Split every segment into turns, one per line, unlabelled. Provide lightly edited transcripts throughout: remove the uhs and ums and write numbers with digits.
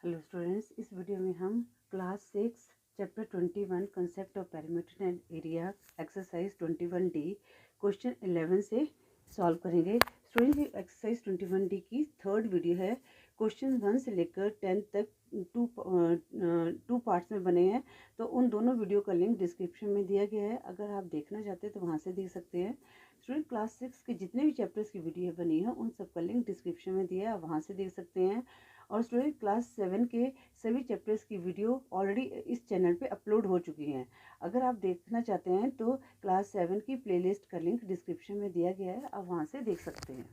Hello students, इस video में हम class 6 chapter 21 concept of perimeter and area exercise 21D question 11 से solve करेंगे। स्टूडेंट्स, ये एक्सरसाइज 21D की थर्ड वीडियो है। क्वेश्चन 1 से लेकर 10 तक टू पार्ट्स में बने हैं, तो उन दोनों वीडियो का लिंक डिस्क्रिप्शन में दिया गया है। अगर आप देखना चाहते हैं तो वहाँ से देख सकते हैं। स्टूडेंट, क्लास 6 के जितने भी चैप्टर्स की वीडियो बनी है उन सब का लिंक डिस्क्रिप्शन में दिया है, आप वहाँ से देख सकते हैं। और स्टूडेंट, क्लास 7 के सभी चैप्टर्स की वीडियो ऑलरेडी इस चैनल पे अपलोड हो चुकी हैं। अगर आप देखना चाहते हैं तो क्लास 7 की प्लेलिस्ट का लिंक डिस्क्रिप्शन में दिया गया है, आप वहाँ से देख सकते हैं।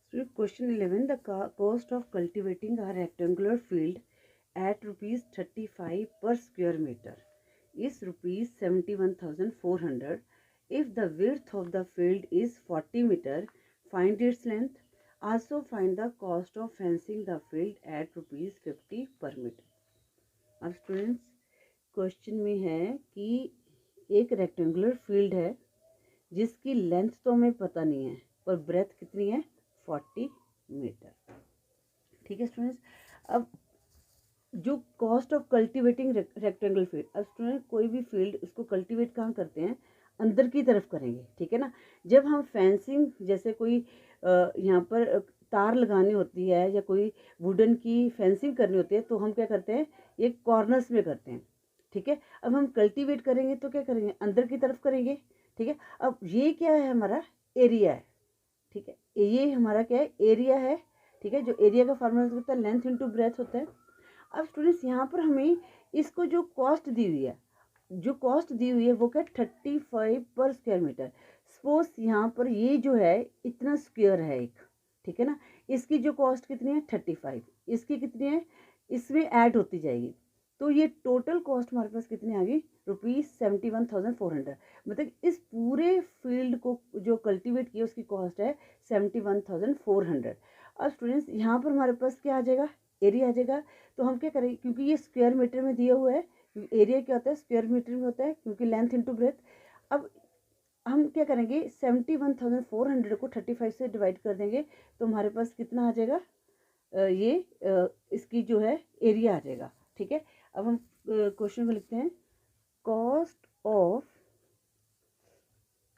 Student, question 11, the cost of cultivating a rectangular field at ₹35 पर square metre is ₹71,400. If the width of the field is 40 meter, find its length. Also find the cost of fencing the field at ₹50 per meter. अब students, question में है कि एक rectangular field है जिसकी length तो हमें पता नहीं है, पर ब्रेथ कितनी है? 40 मीटर। ठीक है स्टूडेंट्स, अब जो cost of cultivating rectangle field, अब स्टूडेंट कोई भी फील्ड उसको कल्टीवेट कहाँ करते हैं? अंदर की तरफ करेंगे, ठीक है ना। जब हम फेंसिंग जैसे कोई यहाँ पर तार लगानी होती है या कोई वुडन की फेंसिंग करनी होती है तो हम क्या करते हैं? ये कॉर्नर्स में करते हैं, ठीक है। अब हम कल्टीवेट करेंगे तो क्या करेंगे? अंदर की तरफ करेंगे, ठीक है। अब ये क्या है? हमारा एरिया है, ठीक है। ये हमारा क्या है? एरिया है, ठीक है। जो एरिया का फार्मूला होता है लेंथ इंटू ब्रेथ होता है। अब स्टूडेंट्स, यहाँ पर हमें इसको जो कॉस्ट दी हुई है, वो क्या? 35 पर स्क्वायर मीटर। सपोज यहाँ पर ये जो है इतना स्क्वायर है एक, ठीक है ना। इसकी जो कॉस्ट कितनी है? 35। इसकी कितनी है? इसमें ऐड होती जाएगी, तो ये टोटल कॉस्ट हमारे पास कितनी आ गई? ₹71,400। मतलब इस पूरे फील्ड को जो कल्टीवेट किया उसकी कॉस्ट है 71,400। अब स्टूडेंट्स, यहाँ पर हमारे पास क्या आ जाएगा? एरिया आ जाएगा। तो हम क्या करेंगे, क्योंकि ये स्क्वायर मीटर में दिया हुआ है, एरिया क्या होता है? स्क्वायर मीटर में होता है, क्योंकि लेंथ इंटू ब्रेथ। अब हम क्या करेंगे? 71,400 को 35 से डिवाइड कर देंगे तो हमारे पास कितना आ जाएगा? इसकी जो है एरिया आ जाएगा, ठीक है। अब हम क्वेश्चन को लिखते हैं, cost of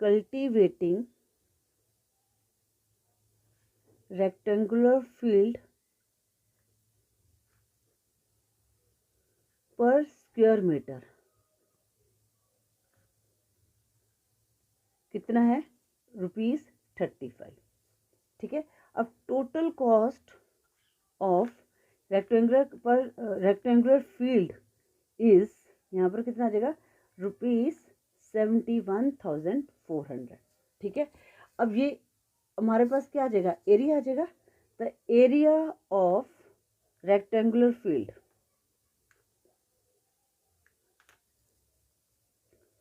cultivating rectangular field पर स्क्वायर मीटर कितना है? ₹35, ठीक है। अब total cost of rectangular field is, यहाँ पर कितना आ जाएगा? ₹71,400, ठीक है। अब ये हमारे पास क्या आ जाएगा? एरिया आ जाएगा। The area of rectangular field,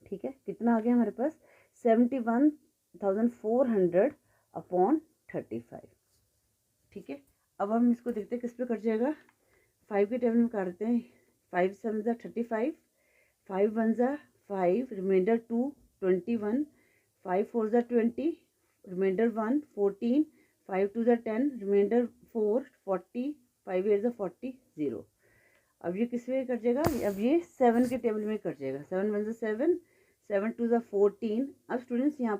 ठीक है, कितना आ गया हमारे पास? 71,400 अपॉन 35, ठीक है। अब हम इसको देखते हैं किस पे कट जाएगा। 5 के टेबल में काटते हैं। 5 7 ज़ा 35, 5 1 ज़ा 5, रिमाइंडर 2 21, 5 4 ज़ा 20, रिमाइंडर 1 14, 5 2 ज़ा 10, रिमाइंडर 4 40, 5 8 ज़ा 40 0। अब ये किस में कट जाएगा? अब ये 7 के टेबल में कट जाएगा। 7 1 ज़ा 7, 7 2 ज़ा 14। अब स्टूडेंट्स, यहाँ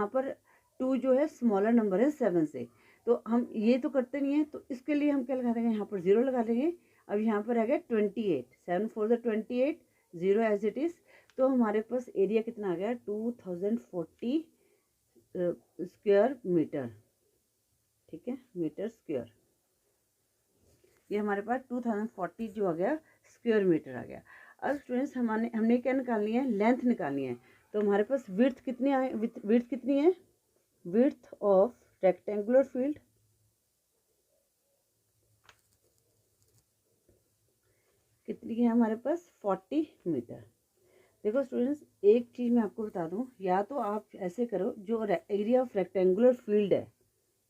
पर 2 जो है स्मॉलर नंबर है 7 से, तो हम ये तो करते नहीं है, तो इसके लिए हम क्या लगा देंगे? यहाँ पर 0 लगा देंगे। अब यहाँ पर आ गया 28, 7 4 ज़ा 28, 0 एज इट इज़। तो हमारे पास एरिया कितना आ गया? 2040 स्क्वायर मीटर, ठीक है, मीटर स्क्वायर। ये हमारे पास 2040 जो आ गया स्क्वायर मीटर आ गया। अब स्टूडेंट्स, हमने क्या निकालनी है? लेंथ निकालनी है। तो हमारे पास विड्थ कितनी है? विड्थ कितनी है? विड्थ ऑफ रेक्टेंगुलर फील्ड कितनी है हमारे पास? 40 मीटर। देखो स्टूडेंट्स, एक चीज़ मैं आपको बता दूं, या तो आप ऐसे करो, जो एरिया ऑफ रेक्टेंगुलर फील्ड है,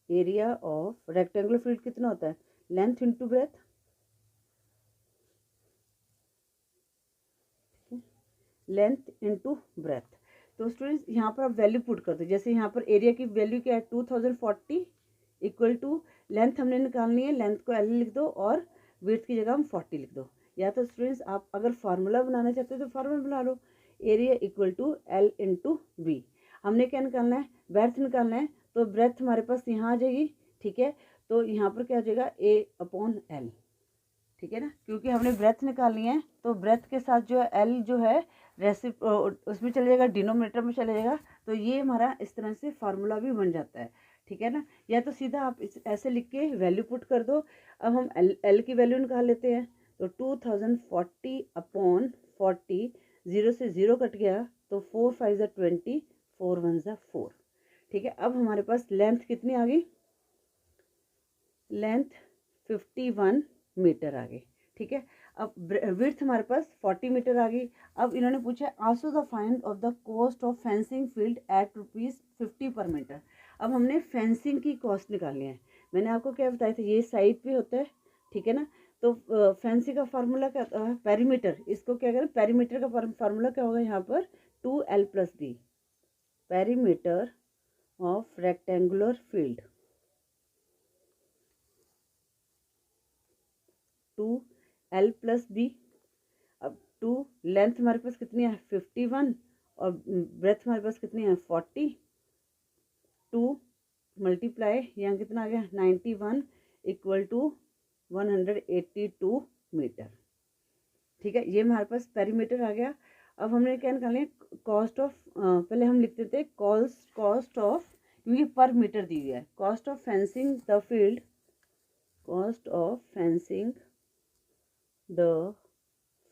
एरिया ऑफ रेक्टेंगुलर फील्ड कितना होता है? Length into breadth, length into breadth. तो स्टूडेंट्स, यहाँ पर आप वैल्यू पुट कर दो। जैसे यहाँ पर एरिया की वैल्यू क्या है? 2040 इक्वल टू लेंथ हमने निकालनी है, लेंथ को L लिख दो और विड्थ की जगह हम 40 लिख दो। या तो स्टूडेंट्स आप अगर फार्मूला बनाना चाहते हो तो फार्मूला बना लो, area equal to L into V. हमने क्या निकालना है, ब्रेथ निकालना है, तो ब्रेथ हमारे पास यहाँ आ जाएगी, ठीक है। तो यहाँ पर क्या हो जाएगा, A/L, ठीक है ना, क्योंकि हमने ब्रेथ निकालनी है तो ब्रेथ के साथ जो है L जो है उसमें चले जाएगा, डिनोमिनेटर में चले जाएगा, तो ये हमारा इस तरह से फार्मूला भी बन जाता है, ठीक है ना। या तो सीधा आप ऐसे लिख के वैल्यू पुट कर दो। अब हम L की वैल्यू निकाल लेते हैं, तो 2040/40, 0 से 0 कट गया तो 4 5 20, 4 1 4, ठीक है। अब हमारे पास लेंथ कितनी आ गई, लेंथ 51 मीटर आ गई, ठीक है। अब विड्थ हमारे पास 40 मीटर आ गई। अब इन्होंने पूछा also the find of the cost of fencing field at ₹50 पर मीटर। अब हमने फेंसिंग की कॉस्ट निकालनी है। मैंने आपको क्या बताया था, ये साइड पे होता है, ठीक है ना। तो फेंसिंग का फार्मूला क्या होता है, पेरीमीटर। इसको क्या करें, पेरीमीटर का फार्मूला क्या होगा यहाँ पर, 2L+B, perimeter of rectangular field, 2L+B। अब 2 लेंथ हमारे पास कितनी है 51 और ब्रेथ हमारे पास कितनी है 40, 2 मल्टीप्लाई यहाँ कितना आ गया 91 इक्वल टू 182 मीटर, ठीक है। ये हमारे पास पेरीमीटर आ गया। अब हमने क्या निकालना है, कॉस्ट ऑफ, पहले हम लिखते थे कॉस्ट ऑफ, क्योंकि पर मीटर दी हुई है, cost of fencing the field, cost of fencing the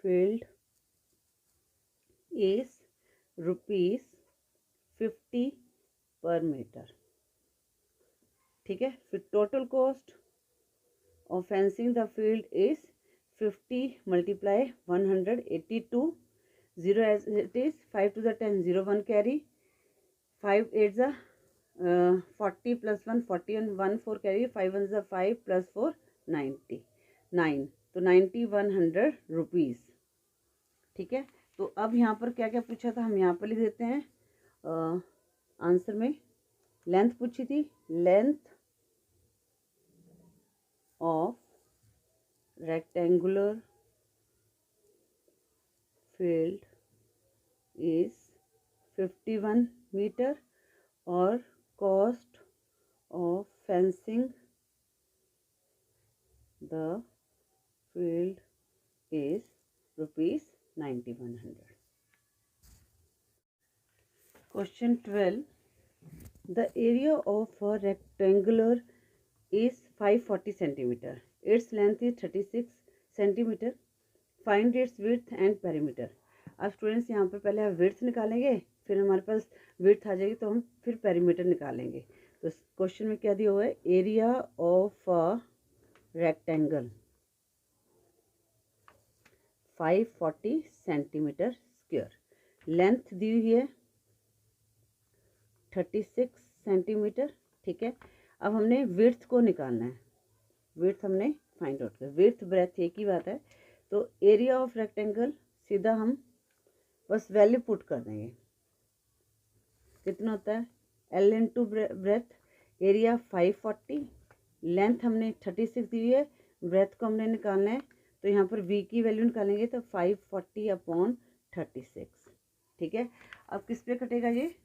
field is ₹50 पर मीटर, ठीक है। फिर total cost of fencing the field is 50 multiply 182, 0 as it is, 5 to the 10, 0 1 carry, 5 8 the 40 plus 1 40 and 1 4 carry, 5 1 the 5 plus 4 99, तो 9100 rupees, ठीक है। तो अब यहाँ पर क्या क्या पूछा था, हम यहाँ पर लिख देते हैं। आंसर में लेंथ पूछी थी, length of rectangular field is 51 metre और cost of fencing the field is ₹9100। Question 12. The area of a rectangular is 540 centimeter. Its length is 36 centimeter. Find its width and perimeter. अब students यहाँ पर पहले हम width निकालेंगे, फिर हमारे पास width आ जाएगी तो हम फिर पेरीमीटर निकालेंगे। तो क्वेश्चन में क्या दिया हुआ है, area of a rectangle 540 centimetre square, length दी हुई है 36 सेंटीमीटर, ठीक है। अब हमने विड्थ को निकालना है, विड्थ हमने फाइंड आउट कर, विड्थ ब्रेथ एक ही बात है। तो एरिया ऑफ रेक्टेंगल सीधा हम बस वैल्यू पुट कर देंगे, कितना होता है L into breadth, area 540, length हमने 36 दी हुई है, ब्रेथ को हमने निकालना है, तो यहाँ पर V की वैल्यू निकालेंगे तो 540/36, ठीक है। अब किस पे कटेगा, ये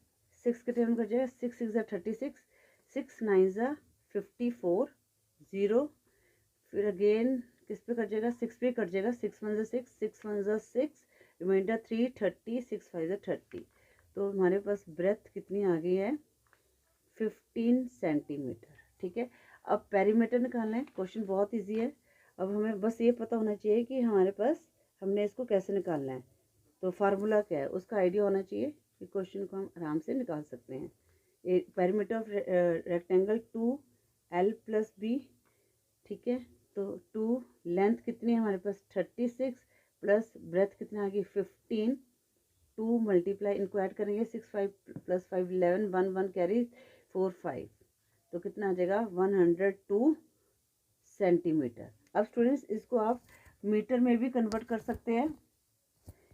6 के टर्म कट जाएगा, 6 6 36, 6 9 54, 0, फिर अगेन किस पे कट जाएगा, 6 पे कट जाएगा, 6 1 6, 6 1 6, रिमाइंडर 3 30, 6 5 30। तो हमारे पास ब्रेथ कितनी आ गई है 15 सेंटीमीटर, ठीक है। अब पेरीमीटर निकालना है, क्वेश्चन बहुत इजी है। अब हमें बस ये पता होना चाहिए कि हमारे पास हमने इसको कैसे निकालना है, तो फार्मूला क्या है उसका आइडिया होना चाहिए कि क्वेश्चन को हम आराम से निकाल सकते हैं। पेरीमीटर ऑफ रेक्टेंगल 2L+B, ठीक है। तो 2 लेंथ कितनी है हमारे पास 36 प्लस ब्रेथ कितना आ गई 15, 2 मल्टीप्लाई, इनको ऐड करेंगे 6 5 + 5 11, 1 1 कैरी 4 5, तो कितना आ जाएगा 102 सेंटीमीटर। अब स्टूडेंट्स इसको आप मीटर में भी कन्वर्ट कर सकते हैं।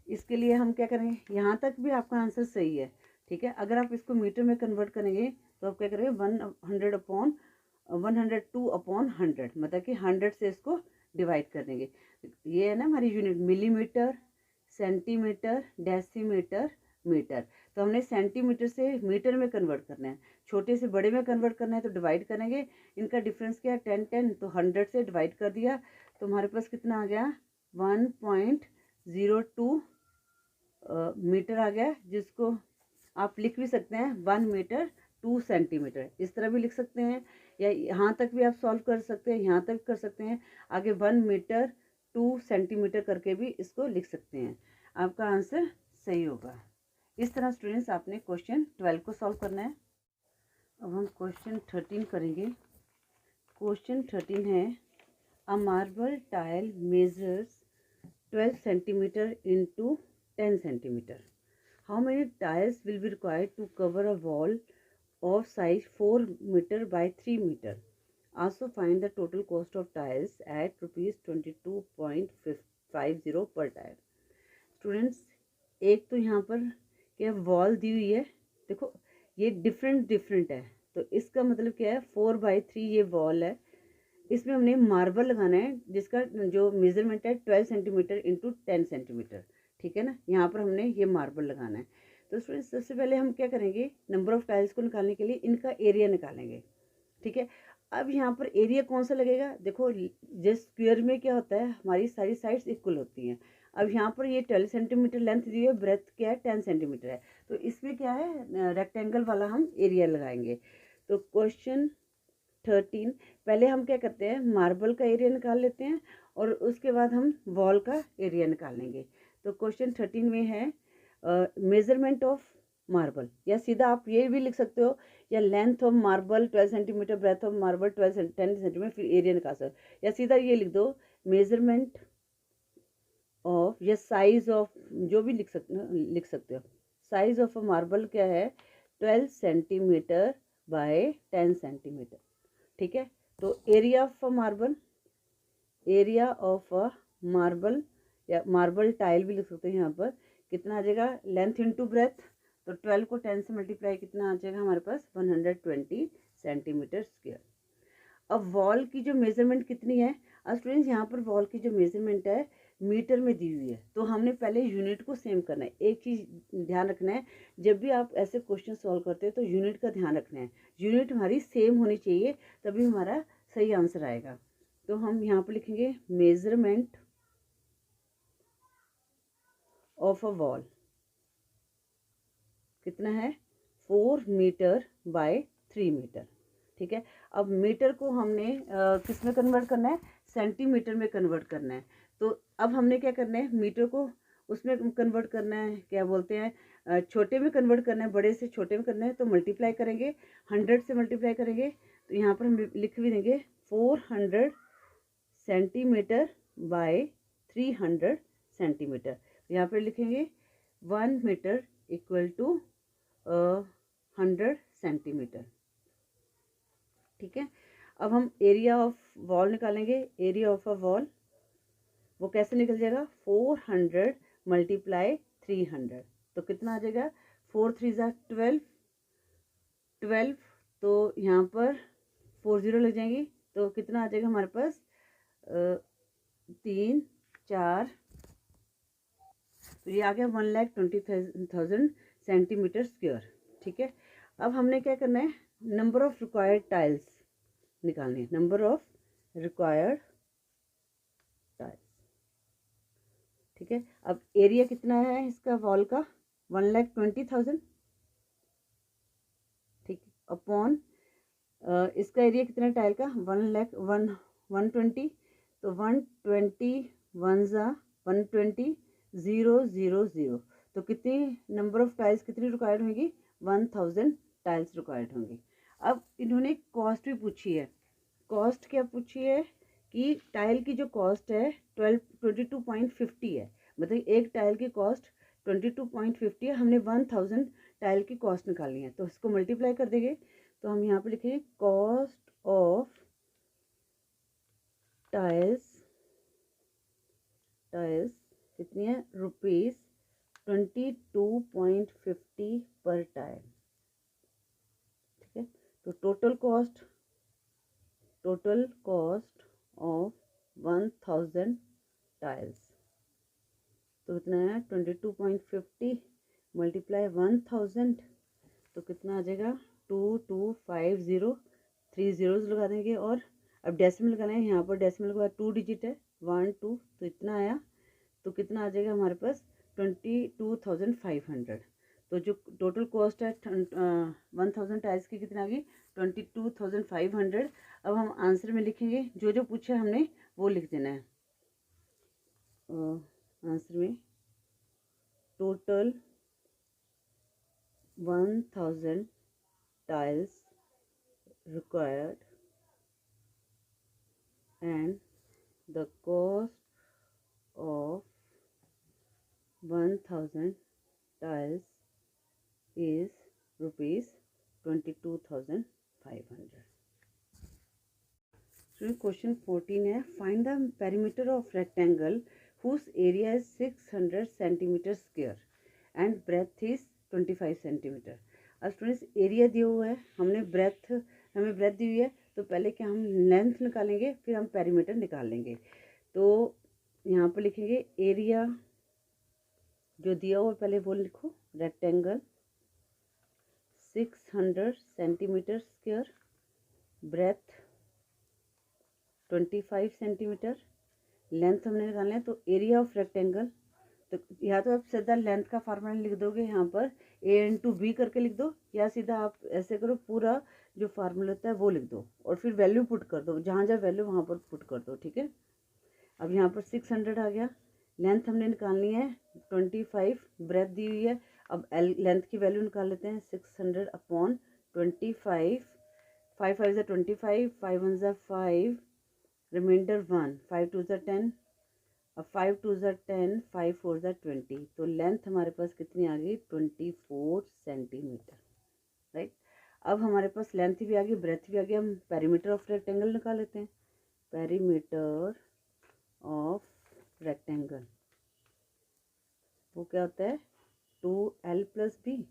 इसके लिए हम क्या करेंगे, यहाँ तक भी आपका आंसर सही है, ठीक है। अगर आप इसको मीटर में कन्वर्ट करेंगे तो आप क्या करेंगे 100 102/100, मतलब कि 100 से इसको डिवाइड कर देंगे। ये है ना हमारी unit, millimetre, centimetre, decimetre, metre. तो हमने सेंटीमीटर से मीटर में कन्वर्ट करना है, छोटे से बड़े में कन्वर्ट करना है, तो डिवाइड करेंगे। इनका डिफरेंस क्या है, 10 तो 100 से डिवाइड कर दिया तो हमारे पास कितना आ गया, 1.02 मीटर आ गया, जिसको आप लिख भी सकते हैं 1 मीटर 2 सेंटीमीटर, इस तरह भी लिख सकते हैं, या यहाँ तक भी आप सॉल्व कर सकते हैं, यहाँ तक कर सकते हैं, आगे 1 मीटर 2 सेंटीमीटर करके भी इसको लिख सकते हैं। आपका आंसर सही होगा। इस तरह स्टूडेंट्स आपने क्वेश्चन 12 को सॉल्व करना है। अब हम क्वेश्चन 13 करेंगे। क्वेश्चन 13 है, a marble tile measures 12 centimeter into 10 centimeter. How many tiles will be required to cover a wall of size 4 meter by 3 meter? Also find the total cost of tiles at rupees 22.50 per tile. Students, एक तो यहाँ पर क्या wall दी हुई है, देखो ये different है, तो इसका मतलब क्या है, 4/3 ये वॉल है, इसमें हमने मार्बल लगाना है जिसका जो मेजरमेंट है 12 सेंटीमीटर इंटू 10 सेंटीमीटर, ठीक है ना। यहाँ पर हमने ये मार्बल लगाना है। तो स्टूडेंट्स सबसे पहले हम क्या करेंगे, नंबर ऑफ टाइल्स को निकालने के लिए इनका एरिया निकालेंगे, ठीक है। अब यहाँ पर एरिया कौन सा लगेगा, देखो जिस स्क्वायर में क्या होता है, हमारी सारी साइड्स इक्वल होती हैं। अब यहाँ पर ये 12 सेंटीमीटर लेंथ दी है, ब्रेथ क्या है 10 सेंटीमीटर है, तो इसमें क्या है, रेक्टेंगल वाला हम एरिया लगाएंगे। तो क्वेश्चन 13, पहले हम क्या करते हैं, मार्बल का एरिया निकाल लेते हैं और उसके बाद हम वॉल का एरिया निकाल लेंगे। तो क्वेश्चन 13 में है मेजरमेंट ऑफ मार्बल, या सीधा आप ये भी लिख सकते हो, या length of marble 12 centimetre, breadth of marble 10 centimetre, फिर एरिया निकाल सकते हो, या सीधा ये लिख दो मेजरमेंट ऑफ, या साइज ऑफ, जो भी लिख सकते हो। साइज ऑफ अ मार्बल क्या है, 12 सेंटीमीटर बाय 10 सेंटीमीटर, ठीक है। तो area of a marble, area of a marble या मार्बल टाइल भी लिख सकते हैं, यहाँ पर कितना आ जाएगा, लेंथ इनटू ब्रेथ, तो 12 को 10 से मल्टीप्लाई कितना आ जाएगा हमारे पास, 120 सेंटीमीटर स्क्वायर। अब वॉल की जो मेजरमेंट कितनी है, अब स्टूडेंट्स यहाँ पर वॉल की जो मेजरमेंट है मीटर में दी हुई है, तो हमने पहले यूनिट को सेम करना है। एक चीज़ ध्यान रखना है, जब भी आप ऐसे क्वेश्चन सॉल्व करते हैं तो यूनिट का ध्यान रखना है, यूनिट हमारी सेम होनी चाहिए, तभी हमारा सही आंसर आएगा। तो हम यहाँ पर लिखेंगे मेजरमेंट ऑफ अ वॉल कितना है, 4 मीटर बाय 3 मीटर, ठीक है। अब मीटर को हमने किस में कन्वर्ट करना है, सेंटीमीटर में कन्वर्ट करना है। तो अब हमने क्या करना है, मीटर को उसमें कन्वर्ट करना है, क्या बोलते हैं, छोटे में कन्वर्ट करना है, बड़े से छोटे में करना है, तो मल्टीप्लाई करेंगे, 100 से मल्टीप्लाई करेंगे, तो यहाँ पर हम लिख भी देंगे 400 सेंटीमीटर बाय 300 सेंटीमीटर। यहाँ पर लिखेंगे 1 मीटर इक्वल टू 100 सेंटीमीटर, ठीक है। अब हम एरिया ऑफ वॉल निकालेंगे। एरिया ऑफ अ वॉल वो कैसे निकल जाएगा, 400 मल्टीप्लाई 300, तो कितना आ जाएगा, 4 3 ज़ा 12, 12, तो यहाँ पर 4 0 लग जाएंगी, तो कितना आ जाएगा हमारे पास, 3 4, तो ये आ गया 1,20,000 सेंटीमीटर स्क्वायर, ठीक है। अब हमने क्या करना है, नंबर ऑफ रिक्वायर्ड टाइल्स निकालनी है, नंबर ऑफ रिक्वायर्ड टाइल्स, ठीक है। अब एरिया कितना है इसका वॉल का, 1,20,000, ठीक है, अपॉन इसका एरिया कितना टाइल का, 120, तो 120 1 ज़ा 120 0 0 0, तो कितनी नंबर ऑफ टाइल्स कितनी रिक्वायर्ड होंगी, 1000 टाइल्स रिक्वायर्ड होंगी। अब इन्होंने कॉस्ट भी पूछी है, कॉस्ट क्या पूछी है कि टाइल की जो कॉस्ट है 22.50 है, मतलब एक टाइल की कॉस्ट 22.50 है, हमने 1000 टाइल की कॉस्ट निकालनी है, तो इसको मल्टीप्लाई कर देंगे, तो हम यहाँ पे लिखेंगे कॉस्ट ऑफ टाइल्स, टाइल्स कितनी है, ₹22.50 पर टाइल, ठीक है। तो total cost total cost of 1000 tiles, तो कितना है 22.50 मल्टीप्लाई 1000, तो कितना आ जाएगा 2250, 3 zeros लगा देंगे। और अब डेसिमल लगाना है, यहाँ पर डेसिमल के बाद 2 डिजिट है 1 2, तो इतना आया। तो कितना आ जाएगा हमारे पास 22,500। तो जो टोटल कॉस्ट है 1000 टाइल्स की कितना आ गई 22,500। अब हम आंसर में लिखेंगे, जो जो पूछा हमने वो लिख देना है। आंसर में total 1000 tiles required and the cost of 1000 tiles is rupees 22,500. So question 14 है, find the perimeter of rectangle whose area is 600 centimeter square and breadth is 25 centimeter. अब स्टूडेंट्स एरिया दिया हुआ है, हमने हमें ब्रेथ दी हुई है, तो पहले क्या हम लेंथ निकालेंगे, फिर हम पेरीमीटर निकाल लेंगे। तो यहाँ पर लिखेंगे एरिया जो दिया हुआ पहले वो लिखो, rectangle 600 centimetre square, breadth 25 centimetre, length हमने निकालना है। तो एरिया ऑफ रेक्टेंगल, तो या तो आप सीधा लेंथ का फार्मूला लिख दोगे यहाँ पर A/B करके लिख दो, या सीधा आप ऐसे करो पूरा जो फार्मूला होता है वो लिख दो और फिर वैल्यू पुट कर दो, जहाँ जहाँ वैल्यू वहाँ पर पुट कर दो, ठीक है। अब यहाँ पर 600 आ गया, लेंथ हमने निकालनी है 25, ब्रेथ दी हुई है। अब लेंथ की वैल्यू निकाल लेते हैं, 600 अपॉन 25, 5 5 25, 5 1 5, रिमाइंडर 1, 5 2 10, अब 5 2 10, 5 4 20, तो लेंथ हमारे पास कितनी आ गई 24 सेंटीमीटर, राइट। अब हमारे पास लेंथ भी आ गई, ब्रेथ भी आ गया, हम पेरीमीटर ऑफ रेक्टेंगल निकाल लेते हैं। पेरीमीटर ऑफ रेक्टेंगल वो क्या होता है 2L + B।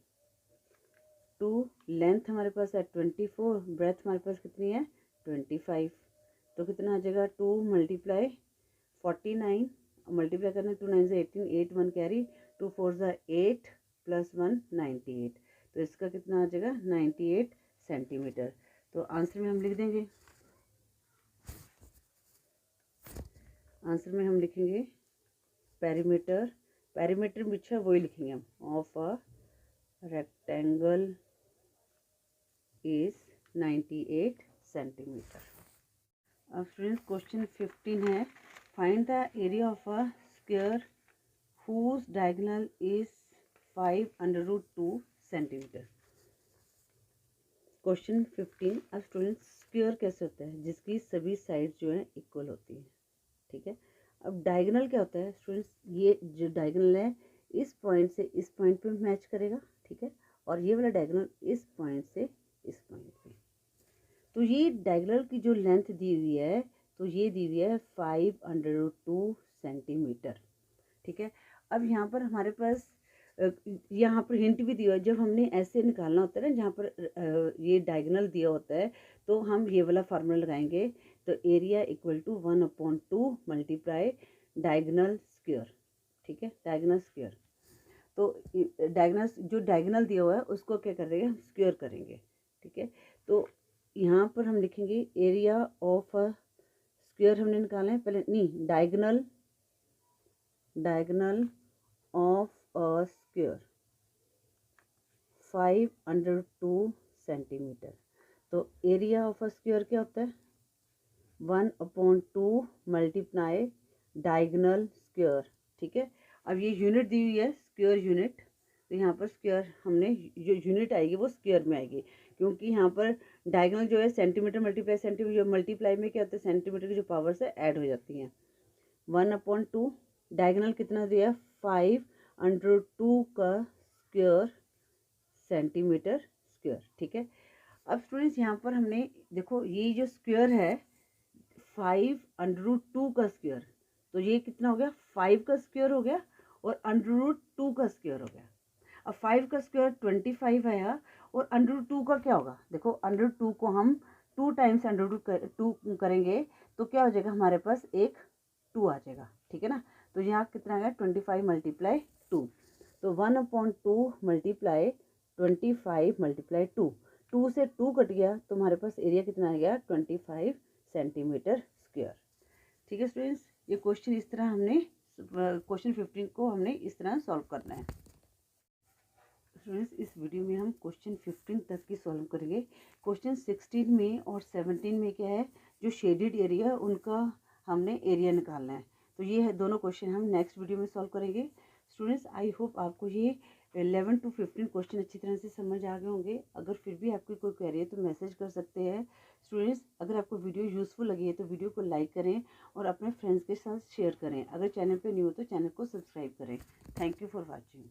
2 लेंथ हमारे पास है 24, ब्रेथ हमारे पास कितनी है 25, तो कितना आ जाएगा 2 × 49, मल्टीप्लाई करना 2 9 से 18, 8 1 कैरी, 2 4 8 + 1 98, तो इसका कितना आ जाएगा 98 सेंटीमीटर। तो आंसर में हम लिख देंगे, आंसर में हम लिखेंगे पेरीमीटर पीछे वही लिखेंगे हम, of a rectangle is 98 centimetre. अब फ्रेंड्स क्वेश्चन 15 है, find the area of a square whose diagonal is 5√2 centimetre. Question 15। अब स्टूडेंट्स स्क्वायर कैसे होता है, जिसकी सभी साइड जो है इक्वल होती है, ठीक है। अब डायगोनल क्या होता है स्टूडेंट्स, ये जो डायगोनल है इस पॉइंट से इस पॉइंट पे मैच करेगा, ठीक है, और ये वाला डायगोनल इस पॉइंट से इस पॉइंट पे। तो ये डायगोनल की जो लेंथ दी हुई है, तो ये दी हुई है 5√2 सेंटीमीटर, ठीक है। अब यहाँ पर हमारे पास यहाँ पर हिंट भी दिया है, जब हमने ऐसे निकालना होता है ना, जहाँ पर ये डायगोनल दिया होता है, तो हम ये वाला फार्मूला लगाएंगे। तो area equal to 1/2 multiply diagonal square, ठीक है, डायगोनल स्क्वायर। तो डायगोनल जो डायगोनल दिया हुआ है उसको क्या करेंगे हम स्क्वायर करेंगे, ठीक है। तो यहाँ पर हम लिखेंगे एरिया ऑफ अ स्क्वायर हमने निकाला है, पहले नहीं diagonal of a square 5√2 centimetre. तो एरिया ऑफ अ स्क्वायर क्या होता है 1/2 मल्टीप्लाई डायगोनल स्क्वायर, ठीक है। अब ये यूनिट दी हुई है स्क्वायर यूनिट, तो यहाँ पर स्क्वायर हमने जो यूनिट आएगी वो स्क्वायर में आएगी, क्योंकि यहाँ पर डायगोनल जो है सेंटीमीटर मल्टीप्लाई सेंटीमीटर, मल्टीप्लाई में क्या होता है सेंटीमीटर की जो पावर्स है ऐड हो जाती हैं। 1/2 डायगोनल कितना दिया 5√2 का स्क्वायर सेंटीमीटर स्क्वायर, ठीक है। अब स्टूडेंट्स यहाँ पर हमने देखो ये जो स्क्वायर है 5√2 का स्क्वायर, तो ये कितना हो गया 5 का स्क्वायर हो गया और √2 का स्क्वायर हो गया। अब 5 का स्क्वायर 25 आया और √2 का क्या होगा, देखो √2 को हम 2 टाइम्स √2 करेंगे तो क्या हो जाएगा, हमारे पास एक 2 आ जाएगा, ठीक है ना। तो यहाँ कितना आ गया, 25 × 2, तो 1/2 मल्टीप्लाई 25 × 2, 2 से 2 कट गया तो हमारे पास एरिया कितना आ गया, 25 सेंटीमीटर स्क्वायर। ठीक है स्टूडेंट्स, ये क्वेश्चन इस तरह हमने क्वेश्चन 15 को हमने इस तरह सॉल्व करना है। स्टूडेंट्स, इस वीडियो में हम क्वेश्चन 15 तक की सॉल्व करेंगे। क्वेश्चन 16 में और 17 में क्या है, जो शेडेड एरिया उनका हमने एरिया निकालना है। तो ये है दोनों क्वेश्चन हम नेक्स्ट वीडियो में सॉल्व करेंगे। स्टूडेंट्स, आई होप आपको ये 11 to 15 क्वेश्चन अच्छी तरह से समझ आ गए होंगे। अगर फिर भी आपकी कोई क्वेरी है तो मैसेज कर सकते हैं। स्टूडेंट्स, अगर आपको वीडियो यूज़फुल लगी है तो वीडियो को लाइक करें और अपने फ्रेंड्स के साथ शेयर करें। अगर चैनल पे न्यू हो तो चैनल को सब्सक्राइब करें। Thank you for watching.